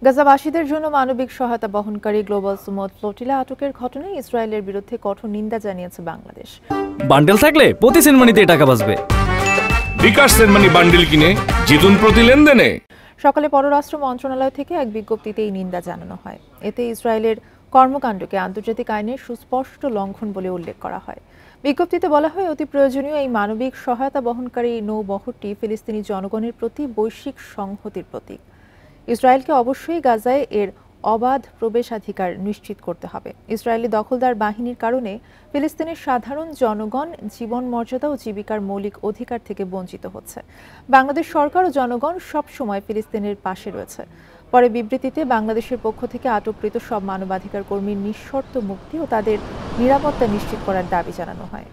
গাজাবাসীদের জন্য মানবিক সহায়তা বহনকারী গ্লোবাল সুমুদ ফ্লোটিলা আটকের ঘটনায় ইসরায়েলের বিরুদ্ধে কঠোর নিন্দা জানিয়েছে বাংলাদেশ। বান্ডেল থাকলে প্রতি সেনমানিতে টাকা বাঁচবে। বিকাশ সেনমানি বান্ডেল কিনে জিতুন প্রতি লেনদেনে। সকালে পররাষ্ট্র মন্ত্রণালয় থেকে এক বিজ্ঞপ্তিতে এই নিন্দা জানানো হয়। এতে ইসরায়েলের কর্মকাণ্ডকে আন্তর্জাতিক আইনের সুস্পষ্ট লঙ্ঘন বলে উল্লেখ করা হয়। বিজ্ঞপ্তিতে বলা হয়, অতি প্রয়োজনীয় এই মানবিক সহায়তা বহনকারী নৌবহরটি ফিলিস্তিনি জনগণের প্রতি বৈশ্বিক সংহতির প্রতীক। ইসরায়েলকে অবশ্যই গাজায় এর অবাধ প্রবেশাধিকার নিশ্চিত করতে হবে। ইসরায়েলি দখলদার বাহিনীর কারণে ফিলিস্তিনের সাধারণ জনগণ জীবন মর্যাদা ও জীবিকার মৌলিক অধিকার থেকে বঞ্চিত হচ্ছে। বাংলাদেশ সরকার ও জনগণ সব সময় ফিলিস্তিনের পাশে রয়েছে। পরে বিবৃতিতে বাংলাদেশের পক্ষ থেকে আটককৃত সব মানবাধিকার কর্মীর নিঃশর্ত মুক্তি ও তাদের নিরাপত্তা নিশ্চিত করার দাবি জানানো হয়।